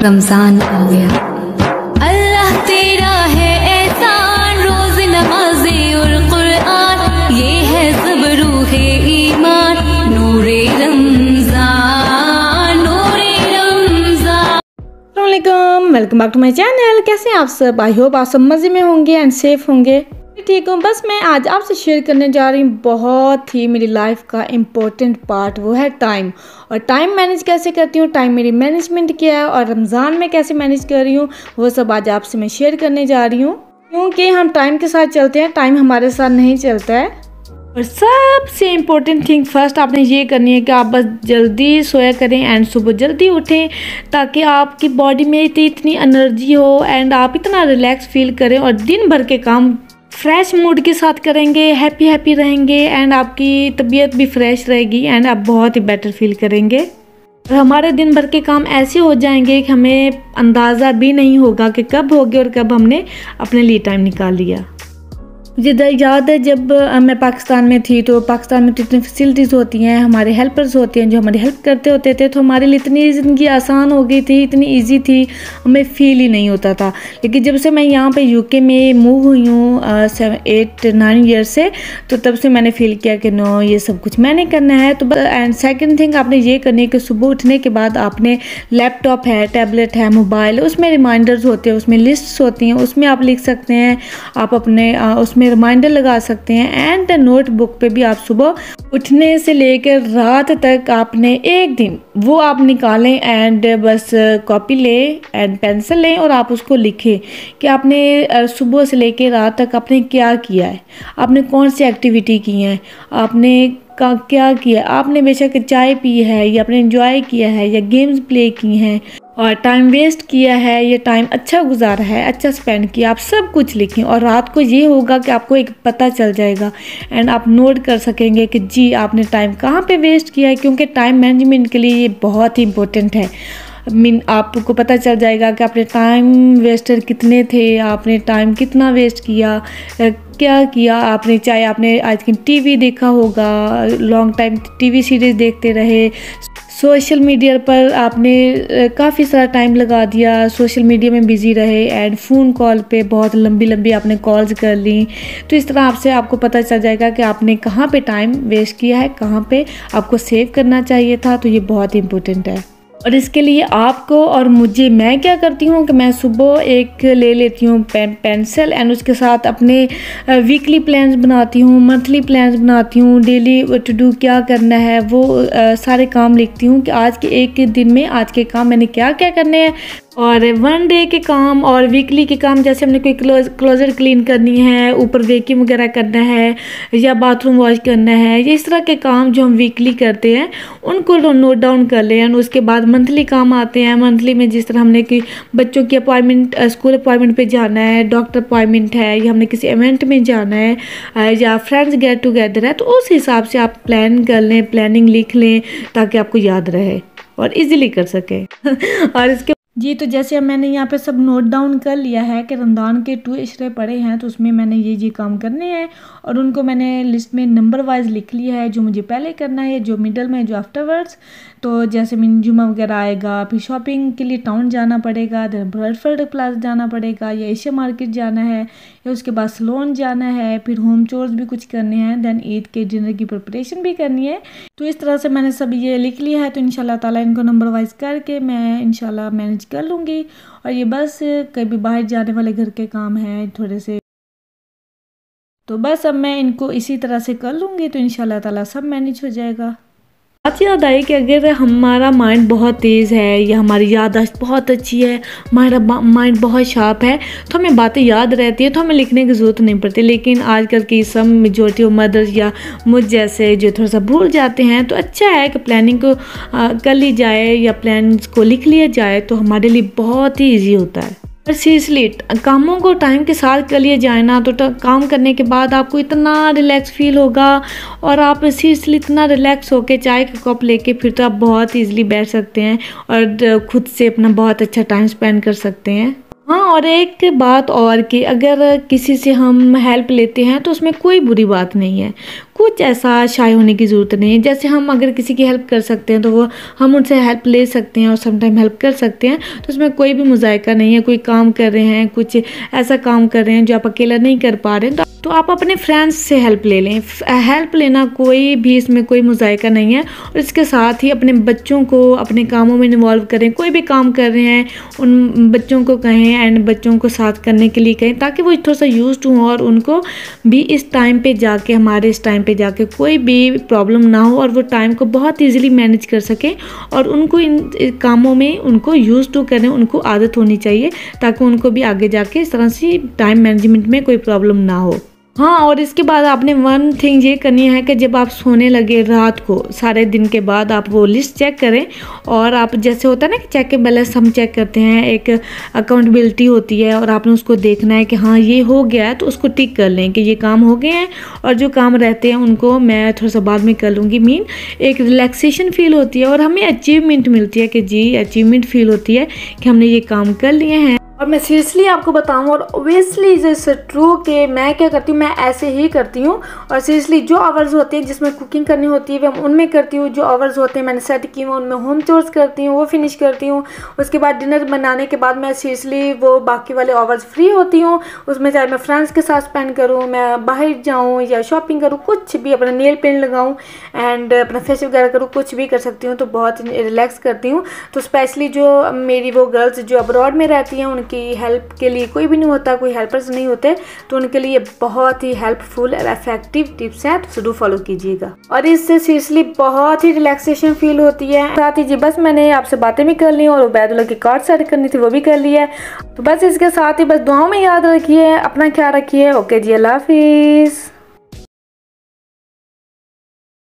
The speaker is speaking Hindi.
रमजान आ गया। अल्लाह तेरा है एहसान, रोज नमाज़े और कुरान, ये है सब रूहे ईमान, नूरे रमजान, नूरे रमजान। अस्सलामुअलैकुम, welcome back to my channel. कैसे हैं आप सब? आई होप आप सब मज़े में होंगे एंड सेफ होंगे। ठीक हूँ। बस मैं आज आपसे शेयर करने जा रही हूँ बहुत ही मेरी लाइफ का इम्पोर्टेंट पार्ट, वो है टाइम। और टाइम मैनेज कैसे करती हूँ, टाइम मेरी मैनेजमेंट क्या है और रमज़ान में कैसे मैनेज कर रही हूँ, वो सब आज आपसे मैं शेयर करने जा रही हूँ। क्योंकि हम टाइम के साथ चलते हैं, टाइम हमारे साथ नहीं चलता है। और सबसे इम्पोर्टेंट थिंग फर्स्ट आपने ये करनी है कि आप बस जल्दी सोया करें एंड सुबह जल्दी उठें, ताकि आपकी बॉडी में इतनी एनर्जी हो एंड आप इतना रिलैक्स फील करें और दिन भर के काम फ्रेश मूड के साथ करेंगे, हैप्पी रहेंगे एंड आपकी तबीयत भी फ्रेश रहेगी एंड आप बहुत ही बेटर फील करेंगे। और हमारे दिन भर के काम ऐसे हो जाएंगे कि हमें अंदाज़ा भी नहीं होगा कि कब हो गया और कब हमने अपने लिए टाइम निकाल लिया। मुझे याद है जब मैं पाकिस्तान में थी, तो पाकिस्तान में तो इतनी फैसिलिटीज़ होती हैं, हमारे हेल्पर्स होते हैं जो हमारी हेल्प करते होते थे, तो हमारे लिए इतनी ज़िंदगी आसान हो गई थी, इतनी इजी थी, हमें फील ही नहीं होता था। लेकिन जब से मैं यहाँ पे यूके में मूव हुई हूँ 8-9 ईयर से, तो तब से मैंने फ़ील किया कि नो, ये सब कुछ मैंने करना है। तो एंड सेकेंड थिंग आपने ये करनी है कि सुबह उठने के बाद आपने लैपटॉप है, टैबलेट है, मोबाइल, उसमें रिमाइंडर्स होते हैं, उसमें लिस्ट्स होती हैं, उसमें आप लिख सकते हैं, आप अपने उसमें रिमाइंडर लगा सकते हैं। एंड नोटबुक पे भी आप सुबह उठने से लेकर रात तक आपने एक दिन वो आप निकालें एंड बस कॉपी लें एंड पेंसिल लें और आप उसको लिखें कि आपने सुबह से लेकर रात तक आपने क्या किया है, आपने कौन सी एक्टिविटी की है, आपने क्या किया, आपने बेशक चाय पी है या आपने एंजॉय किया है या गेम्स प्ले की हैं और टाइम वेस्ट किया है या टाइम अच्छा गुजारा है, अच्छा स्पेंड किया, आप सब कुछ लिखें। और रात को ये होगा कि आपको एक पता चल जाएगा एंड आप नोट कर सकेंगे कि जी आपने टाइम कहाँ पे वेस्ट किया है, क्योंकि टाइम मैनेजमेंट के लिए ये बहुत ही इम्पोर्टेंट है। आपको पता चल जाएगा कि आपने टाइम वेस्टर कितने थे, आपने टाइम कितना वेस्ट किया, क्या किया आपने, चाहे आपने आज टीवी देखा होगा, लॉन्ग टाइम टीवी सीरीज़ देखते रहे, सोशल मीडिया पर आपने काफ़ी सारा टाइम लगा दिया, सोशल मीडिया में बिज़ी रहे एंड फ़ोन कॉल पे बहुत लंबी आपने कॉल्स कर ली। तो इस तरह आपको पता चल जाएगा कि आपने कहाँ पे टाइम वेस्ट किया है, कहाँ पे आपको सेव करना चाहिए था। तो ये बहुत इम्पोर्टेंट है। और इसके लिए आपको और मुझे, मैं क्या करती हूँ कि मैं सुबह एक ले लेती हूँ पेंसिल एंड उसके साथ अपने वीकली प्लान्स बनाती हूँ, मंथली प्लान्स बनाती हूँ, डेली टू डू क्या करना है, वो सारे काम लिखती हूँ कि आज के एक दिन में आज के काम मैंने क्या क्या करने हैं। और वन डे के काम और वीकली के काम, जैसे हमने कोई क्लोजर क्लीन करनी है, ऊपर वैक्यूम वगैरह करना है या बाथरूम वॉश करना है, ये इस तरह के काम जो हम वीकली करते हैं उनको नोट डाउन कर लें। और उसके बाद मंथली काम आते हैं। मंथली में जिस तरह हमने कि बच्चों की अपॉइंटमेंट, स्कूल अपॉइंटमेंट पे जाना है, डॉक्टर अपॉइंटमेंट है, या हमने किसी इवेंट में जाना है या फ्रेंड्स गेट टुगेदर है, तो उस हिसाब से आप प्लान कर लें, प्लानिंग लिख लें ताकि आपको याद रहे और इजीली कर सके। और इसके जी, तो जैसे मैंने यहाँ पे सब नोट डाउन कर लिया है कि रमज़ान के 2 इशरे पड़े हैं, तो उसमें मैंने ये काम करने हैं और उनको मैंने लिस्ट में नंबर वाइज लिख लिया है, जो मुझे पहले करना है, जो मिडल में, जो आफ्टरवर्ड्स। तो जैसे जुम्मा वगैरह आएगा, फिर शॉपिंग के लिए टाउन जाना पड़ेगा, देन ब्रडफोर्ड प्लाजा जाना पड़ेगा या एशिया मार्केट जाना है, या उसके बाद सलोन जाना है, फिर होम चोर्स भी कुछ करने हैं, देन ईद के डिनर की प्रिपरेशन भी करनी है। तो इस तरह से मैंने सब ये लिख लिया है। तो इंशाल्लाह ताला इनको नंबर वाइज करके मैं इंशाल्लाह मैनेज कर लूँगी। और ये बस कभी बाहर जाने वाले घर के काम हैं थोड़े से, तो बस अब मैं इनको इसी तरह से कर लूँगी, तो इंशाल्लाह ताला सब मैनेज हो जाएगा। बात याद आई कि अगर हमारा माइंड बहुत तेज़ है या हमारी याददाश्त बहुत अच्छी है, हमारा माइंड बहुत शार्प है, तो हमें बातें याद रहती है, तो हमें लिखने की ज़रूरत नहीं पड़ती। लेकिन आजकल की सब मेजॉरिटी ऑफ मदर्स या मुझ जैसे जो थोड़ा सा भूल जाते हैं, तो अच्छा है कि प्लानिंग को कर ली जाए या प्लान्स को लिख लिया जाए, तो हमारे लिए बहुत ही ईजी होता है। पर सीरियसली कामों को टाइम के साथ कर लिया जाए ना, तो काम करने के बाद आपको इतना रिलैक्स फील होगा और आप सीरियसली इतना रिलैक्स होके चाय का कप लेके फिर तो आप बहुत ईजिली बैठ सकते हैं और खुद से अपना बहुत अच्छा टाइम स्पेंड कर सकते हैं। हाँ, और एक बात और कि अगर किसी से हम हेल्प लेते हैं तो उसमें कोई बुरी बात नहीं है, कुछ ऐसा शाय होने की ज़रूरत नहीं है। जैसे हम अगर किसी की हेल्प कर सकते हैं तो वो हम उनसे हेल्प ले सकते हैं और समटाइम हेल्प कर सकते हैं, तो उसमें कोई भी मुज़ायका नहीं है। कोई काम कर रहे हैं, कुछ ऐसा काम कर रहे हैं जो आप अकेला नहीं कर पा रहे हैं, तो आप अपने फ्रेंड्स से हेल्प ले लें। हेल्प लेना कोई भी इसमें कोई मुज़ायका नहीं है। और इसके साथ ही अपने बच्चों को अपने कामों में इन्वॉल्व करें। कोई भी काम कर रहे हैं उन बच्चों को कहें एंड बच्चों को साथ करने के लिए कहें, ताकि वो थोड़ा सा यूज्ड हों और उनको भी इस टाइम पे जाके, हमारे इस टाइम पे जाके कोई भी प्रॉब्लम ना हो और वो टाइम को बहुत ईजिली मैनेज कर सकें और उनको इन कामों में उनको यूज टू करें, उनको आदत होनी चाहिए, ताकि उनको भी आगे जाके इस तरह से टाइम मैनेजमेंट में कोई प्रॉब्लम ना हो। हाँ, और इसके बाद आपने वन थिंग ये करनी है कि जब आप सोने लगे रात को, सारे दिन के बाद आप वो लिस्ट चेक करें। और आप जैसे होता है ना कि चेक के बैलेंस हम चेक करते हैं, एक अकाउंटेबिलिटी होती है और आपने उसको देखना है कि हाँ ये हो गया है, तो उसको टिक कर लें कि ये काम हो गए हैं और जो काम रहते हैं उनको मैं थोड़ा सा बाद में कर लूँगी। मीन एक रिलैक्सेशन फील होती है और हमें अचीवमेंट मिलती है कि जी अचीवमेंट फील होती है कि हमने ये काम कर लिए हैं। और मैं सीरियसली आपको बताऊं, और ओबियसली इज ट्रू कि मैं क्या करती हूँ, मैं ऐसे ही करती हूँ। और सीरियसली जो आवर्स होते हैं जिसमें कुकिंग करनी होती है वह उनमें करती हूँ। जो आवर्स होते हैं मैंने सेट किए हुए उनमें होम चोर्स करती हूँ, वो फिनिश करती हूँ। उसके बाद डिनर बनाने के बाद मैं सीरियसली वो बाकी वाले आवर्स फ्री होती हूँ। उसमें चाहे मैं फ्रेंड्स के साथ स्पेंड करूँ, मैं बाहर जाऊँ या शॉपिंग करूँ, कुछ भी, अपना नेल पेंट लगाऊँ एंड अपना फेशियल वगैरह करूँ, कुछ भी कर सकती हूँ। तो बहुत रिलैक्स करती हूँ। तो स्पेशली जो मेरी वो गर्ल्स जो अब्रॉड में रहती हैं उनकी हेल्प के लिए कोई भी नहीं होता, कोई हेल्पर्स नहीं होते, तो उनके लिए बहुत ही हेल्पफुल और इफेक्टिव टिप्स हैं, तो जरूर फॉलो कीजिएगा। और इससे सीरियसली बहुत ही रिलैक्सेशन फील होती है। साथ ही जी बस मैंने आपसे बातें भी कर ली और उबैदुल्लाह की कार्ड सेट करनी थी, वो भी कर लिया है। तो बस इसके साथ ही बस दुआओं में याद रखिए, अपना ख्याल रखिए। ओके जी, अल्लाह हाफिज़।